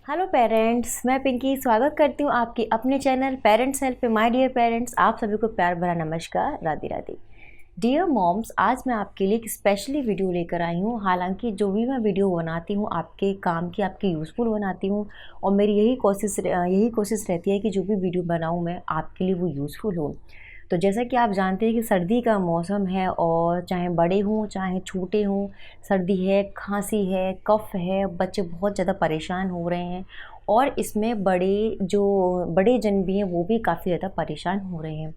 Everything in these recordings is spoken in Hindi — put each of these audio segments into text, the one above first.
हेलो पेरेंट्स, मैं पिंकी स्वागत करती हूँ आपकी अपने चैनल पेरेंट्स हेल्प पे। माय डियर पेरेंट्स, आप सभी को प्यार भरा नमस्कार, राधे राधे। डियर मॉम्स, आज मैं आपके लिए एक स्पेशली वीडियो लेकर आई हूँ। हालांकि जो भी मैं वीडियो बनाती हूँ आपके काम की, आपके यूज़फुल बनाती हूँ और मेरी यही कोशिश रहती है कि जो भी वीडियो बनाऊँ मैं आपके लिए वो यूज़फुल हो। तो जैसा कि आप जानते हैं कि सर्दी का मौसम है और चाहे बड़े हों चाहे छोटे हों, सर्दी है, खांसी है, कफ़ है, बच्चे बहुत ज़्यादा परेशान हो रहे हैं और इसमें बड़े जन भी हैं वो भी काफ़ी ज़्यादा परेशान हो रहे हैं।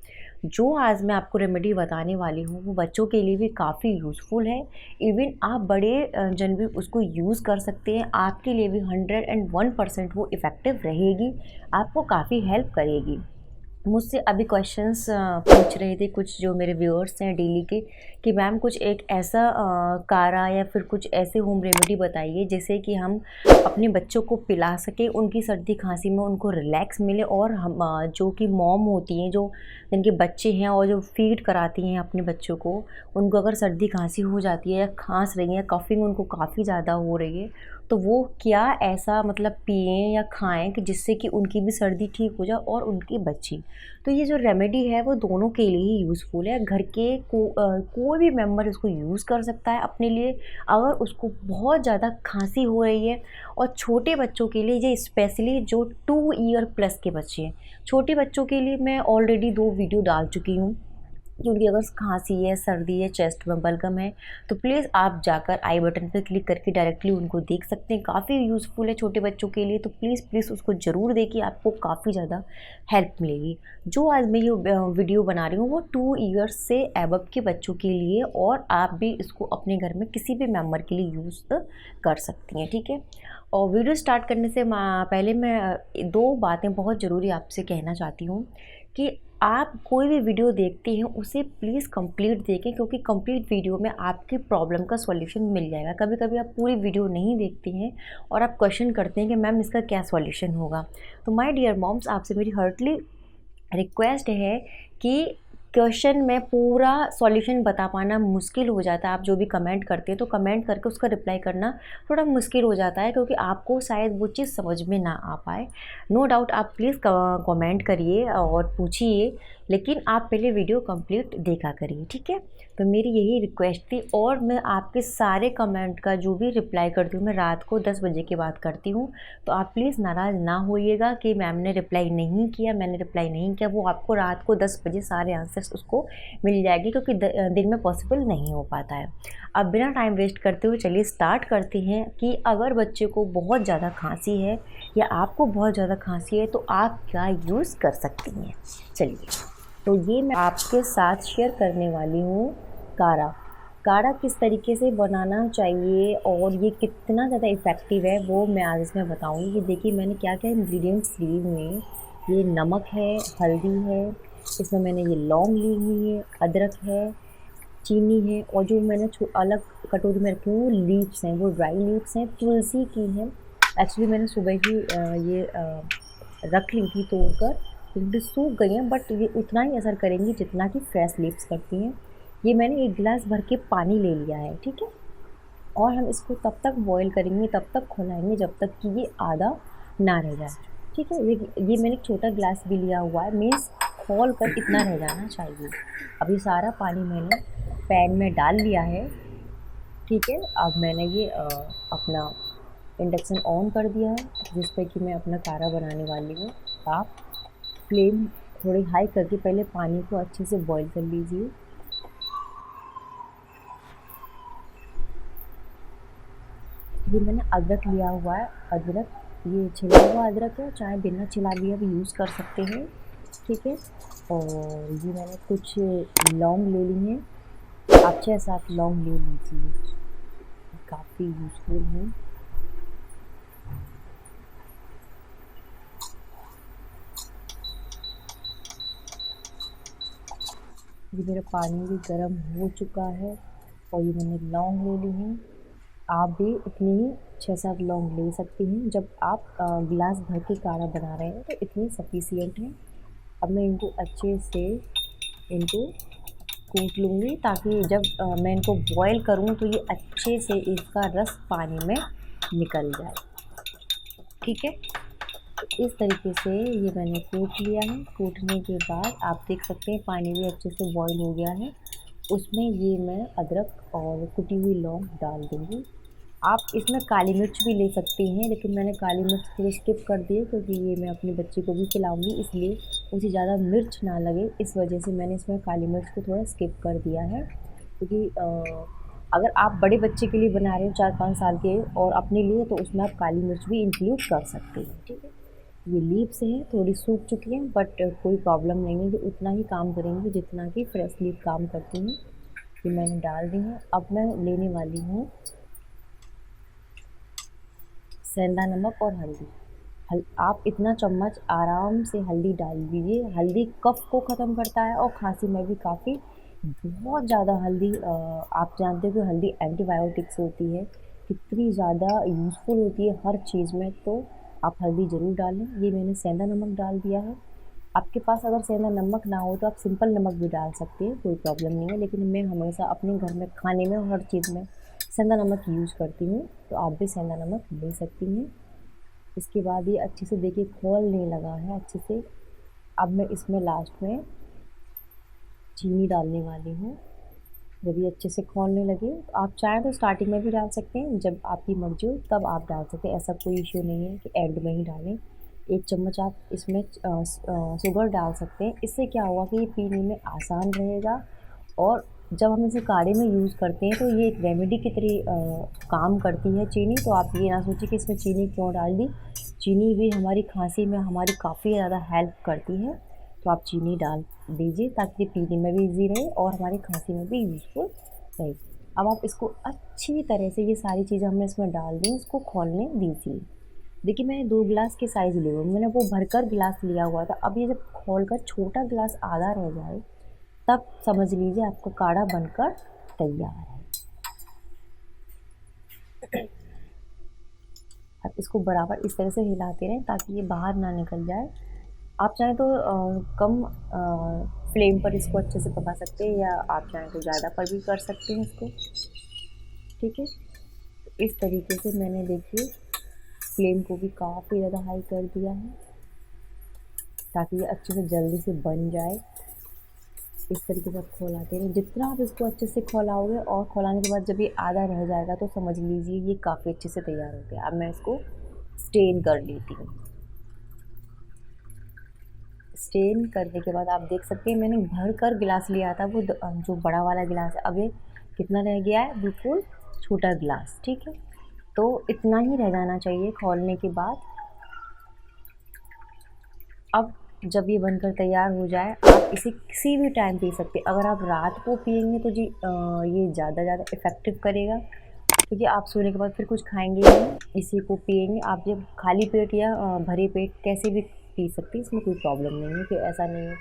जो आज मैं आपको रेमेडी बताने वाली हूँ वो बच्चों के लिए भी काफ़ी यूज़फुल है। इवन आप बड़े जन भी उसको यूज़ कर सकते हैं। आपके लिए भी 101% वो इफ़ेक्टिव रहेगी, आपको काफ़ी हेल्प करेगी। मुझसे अभी क्वेश्चंस पूछ रहे थे कुछ जो मेरे व्यूअर्स हैं डेली के, कि मैम कुछ एक ऐसा काढ़ा या फिर कुछ ऐसे होम रेमेडी बताइए जिससे कि हम अपने बच्चों को पिला सकें, उनकी सर्दी खांसी में उनको रिलैक्स मिले और हम जो कि मॉम होती हैं, जो जिनके बच्चे हैं और जो फीड कराती हैं अपने बच्चों को, उनको अगर सर्दी खांसी हो जाती है या खांस रही है, कफिंग उनको काफ़ी ज़्यादा हो रही है, तो वो क्या ऐसा मतलब पिएं या खाएं कि जिससे कि उनकी भी सर्दी ठीक हो जाए और उनकी बच्ची। तो ये जो रेमेडी है वो दोनों के लिए ही यूज़फुल है। घर के कोई भी मेंबर इसको यूज़ कर सकता है अपने लिए, अगर उसको बहुत ज़्यादा खांसी हो रही है। और छोटे बच्चों के लिए ये स्पेशली जो 2 ईयर प्लस के बच्चे हैं, छोटे बच्चों के लिए मैं ऑलरेडी 2 वीडियो डाल चुकी हूँ। क्योंकि अगर खांसी है, सर्दी है, चेस्ट में बलगम है, तो प्लीज़ आप जाकर आई बटन पर क्लिक करके डायरेक्टली उनको देख सकते हैं। काफ़ी यूज़फुल है छोटे बच्चों के लिए, तो प्लीज़ उसको ज़रूर देखिए, आपको काफ़ी ज़्यादा हेल्प मिलेगी। जो आज मैं ये वीडियो बना रही हूँ वो 2 ईयर्स से एबव के बच्चों के लिए, और आप भी इसको अपने घर में किसी भी मेम्बर के लिए यूज़ कर सकती हैं, ठीक है। और वीडियो स्टार्ट करने से पहले मैं 2 बातें बहुत ज़रूरी आपसे कहना चाहती हूँ कि आप कोई भी वीडियो देखते हैं उसे प्लीज़ कंप्लीट देखें, क्योंकि कंप्लीट वीडियो में आपकी प्रॉब्लम का सॉल्यूशन मिल जाएगा। कभी कभी आप पूरी वीडियो नहीं देखती हैं और आप क्वेश्चन करते हैं कि मैम इसका क्या सॉल्यूशन होगा। तो माय डियर मॉम्स, आपसे मेरी हार्टली रिक्वेस्ट है कि क्वेश्चन में पूरा सॉल्यूशन बता पाना मुश्किल हो जाता है। आप जो भी कमेंट करते हैं तो कमेंट करके उसका रिप्लाई करना थोड़ा मुश्किल हो जाता है, क्योंकि आपको शायद वो चीज़ समझ में ना आ पाए। नो डाउट आप प्लीज़ कमेंट करिए और पूछिए, लेकिन आप पहले वीडियो कंप्लीट देखा करिए, ठीक है। तो मेरी यही रिक्वेस्ट थी, और मैं आपके सारे कमेंट का जो भी रिप्लाई करती हूँ मैं रात को 10 बजे के बाद करती हूँ। तो आप प्लीज़ नाराज़ ना होइएगा कि मैम ने रिप्लाई नहीं किया, मैंने रिप्लाई नहीं किया। वो आपको रात को 10 बजे सारे आंसर्स उसको मिल जाएगी, क्योंकि दिन में पॉसिबल नहीं हो पाता है। अब बिना टाइम वेस्ट करते हुए चलिए स्टार्ट करते हैं कि अगर बच्चे को बहुत ज़्यादा खांसी है या आपको बहुत ज़्यादा खांसी है तो आप क्या यूज़ कर सकती हैं। चलिए, तो ये मैं आपके साथ शेयर करने वाली हूँ काढ़ा किस तरीके से बनाना चाहिए और ये कितना ज़्यादा इफ़ेक्टिव है वो मैं आज इसमें बताऊँगी। ये देखिए मैंने क्या क्या इंग्रेडिएंट्स लिए हुए हैं। ये नमक है, हल्दी है, इसमें मैंने ये लौंग ली हुई है, अदरक है, चीनी है, और जो मैंने अलग कटोरी में रखी हुई लीव्स हैं वो ड्राई लीव्स हैं, तुलसी की हैं। एक्चुअली मैंने सुबह ही ये रख ली थी तोड़कर, क्योंकि सूख गई हैं, बट ये उतना ही असर करेंगी जितना कि फ्रेश लीव्स करती हैं। ये मैंने 1 गिलास भर के पानी ले लिया है, ठीक है। और हम इसको तब तक बॉईल करेंगे, तब तक खौलाएंगे जब तक कि ये आधा ना रह जाए, ठीक है। ये मैंने एक छोटा गिलास भी लिया हुआ है, मीन्स खौल कर इतना रह जाना चाहिए। अब ये सारा पानी मैंने पैन में डाल लिया है, ठीक है। अब मैंने ये अपना इंडक्शन ऑन कर दिया है, जिस पर कि मैं अपना काढ़ा बनाने वाली हूँ। आप फ्लेम थोड़ी हाई करके पहले पानी को अच्छे से बॉईल कर लीजिए। ये मैंने अदरक लिया हुआ है, अदरक ये छिला हुआ अदरक है, चाहे बिना छिला लिए भी यूज़ कर सकते हैं, ठीक है। और ये मैंने कुछ लौंग ले ली हैं, आप 6-7 लौंग ले लीजिए, काफ़ी यूज़फुल है। ये मेरा पानी भी गर्म हो चुका है और ये मैंने लौंग ले ली हैं। आप भी इतनी ही 6-7 लौंग ले सकती हैं। जब आप गिलास भर के काढ़ा बना रहे हैं तो इतनी सफिशिएंट है। अब मैं इनको अच्छे से कूट लूँगी, ताकि जब मैं इनको बॉईल करूँ तो ये अच्छे से इसका रस पानी में निकल जाए। ठीक है। तो इस तरीके से ये मैंने कूट लिया है। कूटने के बाद आप देख सकते हैं पानी भी अच्छे से बॉईल हो गया है। उसमें ये मैं अदरक और कुटी हुई लौंग डाल दूँगी। आप इसमें काली मिर्च भी ले सकती हैं, लेकिन मैंने काली मिर्च थोड़ी स्किप कर दी है क्योंकि ये मैं अपने बच्चे को भी खिलाऊँगी, इसलिए उसे ज़्यादा मिर्च ना लगे, इस वजह से मैंने इसमें काली मिर्च को थोड़ा स्किप कर दिया है। क्योंकि अगर आप बड़े बच्चे के लिए बना रहे हो 4-5 साल के और अपने लिए, तो उसमें आप काली मिर्च भी इंक्लूड कर सकते हैं, ठीक है। ये लीव्स हैं, थोड़ी सूख चुकी हैं, बट कोई प्रॉब्लम नहीं है, ये उतना ही काम करेंगी जितना कि फ्रेश लीव काम करती हैं। ये मैंने डाल दी है। अब मैं लेने वाली हूँ सेंधा नमक और हल्दी। आप इतना चम्मच आराम से हल्दी डाल दीजिए। हल्दी कफ को ख़त्म करता है और खांसी में भी काफ़ी बहुत ज़्यादा हल्दी आप जानते हो कि हल्दी एंटीबायोटिक्स होती है, कितनी ज़्यादा यूज़फुल होती है हर चीज़ में, तो आप हल्दी ज़रूर डालें। ये मैंने सेंधा नमक डाल दिया है। आपके पास अगर सेंधा नमक ना हो तो आप सिंपल नमक भी डाल सकते हैं, कोई प्रॉब्लम नहीं है, लेकिन मैं हमेशा अपने घर में खाने में हर चीज़ में सेंधा नमक यूज़ करती हूँ, तो आप भी सेंधा नमक ले सकती हैं। इसके बाद ये अच्छे से देखिए खौलने लगा है अच्छे से। अब मैं इसमें लास्ट में चीनी डालने वाली हूँ। जब ये अच्छे से खौलने लगे, आप चाहें तो स्टार्टिंग में भी डाल सकते हैं, जब आपकी मर्ज़ी हो तब आप डाल सकते हैं, ऐसा कोई इश्यू नहीं है कि एंड में ही डालें। 1 चम्मच आप इसमें शुगर डाल सकते हैं। इससे क्या होगा कि ये पीने में आसान रहेगा, और जब हम इसे काढ़े में यूज़ करते हैं तो ये एक रेमेडी की तरह काम करती है चीनी। तो आप ये ना सोचिए कि इसमें चीनी क्यों डाल दी, चीनी भी हमारी खांसी में हमारी काफ़ी ज़्यादा हेल्प करती है, तो आप चीनी डाल दीजिए ताकि पीने में भी ईज़ी रहे और हमारी खांसी में भी यूज़फुल रहे। अब आप इसको अच्छी तरह से, ये सारी चीज़ें हमने इसमें डाल दी, इसको खौलने दीजिए। देखिए मैंने 2 गिलास के साइज़ लिए हुए, मैंने वो भरकर गिलास लिया हुआ था। अब ये जब खौलकर छोटा गिलास आधा रह जाए, तब समझ लीजिए आपका काढ़ा बनकर तैयार है। अब इसको बराबर इस तरह से हिलाते रहें ताकि ये बाहर ना निकल जाए। आप चाहें तो कम फ्लेम पर इसको अच्छे से पका सकते हैं, या आप चाहें तो ज़्यादा पर भी कर सकते हैं इसको, ठीक है। इस तरीके से मैंने देखिए फ्लेम को भी काफ़ी ज़्यादा हाई कर दिया है ताकि ये अच्छे से जल्दी से बन जाए। इस तरीके से आप खौलाते रहें, जितना आप इसको अच्छे से खौलाओगे, और खौलाने के बाद जब ये आधा रह जाएगा तो समझ लीजिए ये काफ़ी अच्छे से तैयार हो गया। अब मैं इसको स्टेन कर लेती हूँ। स्टेन करने के बाद आप देख सकते हैं मैंने भर कर गिलास लिया था, वो जो बड़ा वाला गिलास है, अब ये कितना रह गया है, बिल्कुल छोटा गिलास, ठीक है। तो इतना ही रह जाना चाहिए खौलने के बाद। अब जब ये बनकर तैयार हो जाए, आप इसे किसी भी टाइम पी सकते हैं। अगर आप रात को पिएंगे तो जी ये ज़्यादा इफ़ेक्टिव करेगा, क्योंकि आप सोने के बाद फिर कुछ खाएंगे नहीं, इसी को पिएंगे। आप जब खाली पेट या भरे पेट कैसे भी पी सकते हैं, इसमें कोई प्रॉब्लम नहीं है। कि ऐसा नहीं है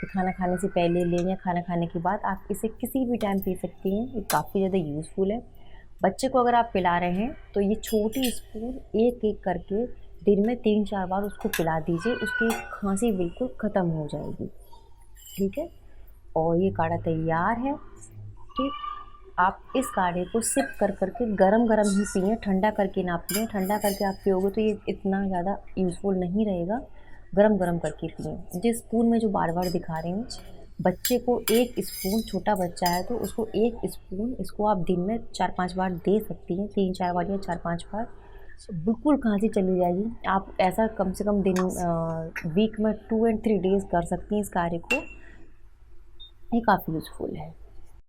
कि खाना खाने से पहले लें या खाना खाने के बाद, आप इसे किसी भी टाइम पी सकती हैं। ये काफ़ी ज़्यादा यूज़फुल है। बच्चे को अगर आप पिला रहे हैं तो ये छोटी स्पून एक एक करके दिन में 3-4 बार उसको पिला दीजिए, उसकी खांसी बिल्कुल ख़त्म हो जाएगी, ठीक है। और ये काढ़ा तैयार है, ठीक। आप इस काढ़े को सिप कर करके गरम-गरम ही पिएँ, ठंडा करके ना पिएँ। ठंडा करके आप पियोगे तो ये इतना ज़्यादा यूज़फुल नहीं रहेगा, गरम-गरम करके पिएँ। जिस स्पून में जो बार-बार दिखा रही हूँ, बच्चे को 1 स्पून, छोटा बच्चा है तो उसको 1 स्पून, इसको आप दिन में 4-5 बार दे सकती हैं, 3-4 बार या 4-5 बार, बिल्कुल खांसी चली जाएगी। आप ऐसा कम से कम दिन वीक में 2 एंड 3 डेज़ कर सकती हैं इस कार्य को, ये काफ़ी यूज़फुल है।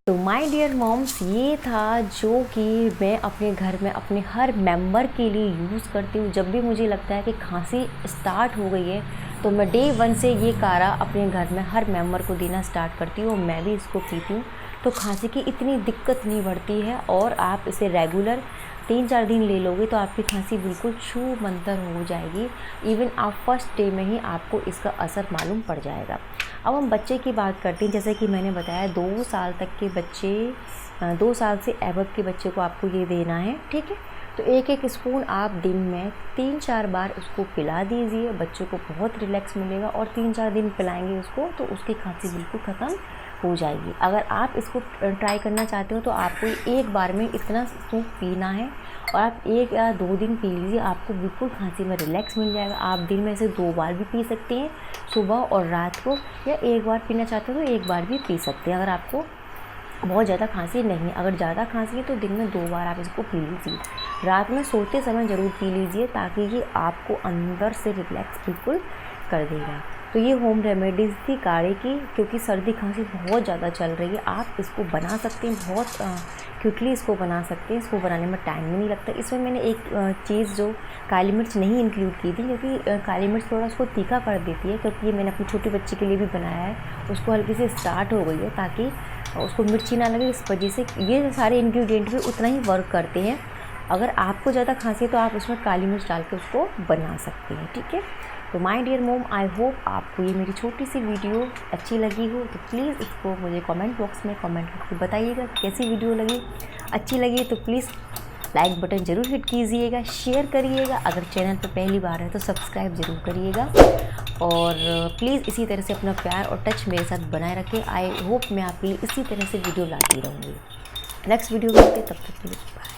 तो माय डियर मॉम्स, ये था जो कि मैं अपने घर में अपने हर मेंबर के लिए यूज़ करती हूँ। जब भी मुझे लगता है कि खांसी स्टार्ट हो गई है, तो मैं डे 1 से ये काढ़ा अपने घर में हर मेंबर को देना स्टार्ट करती हूँ, मैं भी इसको पीती हूँ। तो खांसी की इतनी दिक्कत नहीं बढ़ती है, और आप इसे रेगुलर 3-4 दिन ले लोगे तो आपकी खांसी बिल्कुल छू मंतर हो जाएगी। इवन आप फर्स्ट डे में ही आपको इसका असर मालूम पड़ जाएगा। अब हम बच्चे की बात करते हैं। जैसे कि मैंने बताया 2 साल तक के बच्चे, 2 साल से एबव के बच्चे को आपको ये देना है, ठीक है। तो एक एक स्पून आप दिन में 3-4 बार उसको पिला दीजिए। बच्चों को बहुत रिलैक्स मिलेगा और 3-4 दिन पिलाएंगे उसको तो उसकी खांसी बिल्कुल ख़त्म हो जाएगी। अगर आप इसको ट्राई करना चाहते हो तो आपको एक बार में इतना सूप पीना है और आप 1 या 2 दिन पी लीजिए, आपको बिल्कुल खांसी में रिलैक्स मिल जाएगा। आप दिन में से 2 बार भी पी सकते हैं, सुबह और रात को, या 1 बार पीना चाहते हो तो 1 बार भी पी सकते हैं। अगर आपको बहुत ज़्यादा खांसी नहीं है, अगर ज़्यादा खांसी है तो दिन में 2 बार आप इसको पी लीजिए। रात में सोते समय ज़रूर पी लीजिए ताकि ये आपको अंदर से रिलैक्स बिल्कुल कर देगा। तो ये होम रेमेडीज़ थी काढ़े की, क्योंकि सर्दी खांसी बहुत ज़्यादा चल रही है। आप इसको बना सकते हैं, बहुत क्विकली इसको बना सकते हैं। इसको बनाने में टाइम भी नहीं लगता। इसमें मैंने एक चीज़ जो काली मिर्च नहीं इंक्लूड की थी, क्योंकि काली मिर्च थोड़ा उसको तीखा कर देती है, क्योंकि ये मैंने अपनी छोटी बच्ची के लिए भी बनाया है। उसको हल्की सी स्टार्ट हो गई है ताकि उसको मिर्ची ना लगे, इस वजह से ये सारे इंग्रेडिएंट भी उतना ही वर्क करते हैं। अगर आपको ज़्यादा खांसी है तो आप उसमें काली मिर्च डाल के उसको बना सकते हैं, ठीक है। तो my dear mom, I hope आपको ये मेरी छोटी सी वीडियो अच्छी लगी हो। तो प्लीज़ इसको मुझे कमेंट बॉक्स में कमेंट करके बताइएगा कैसी वीडियो लगी। अच्छी लगी तो प्लीज़ लाइक बटन ज़रूर हिट कीजिएगा, शेयर करिएगा। अगर चैनल पर पहली बार है तो सब्सक्राइब ज़रूर करिएगा और प्लीज़ इसी तरह से अपना प्यार और टच मेरे साथ बनाए रखें। आई होप मैं आपके लिए इसी तरह से वीडियो लाती रहूँगी। नेक्स्ट वीडियो मिलते, तब तक के लिए बाय।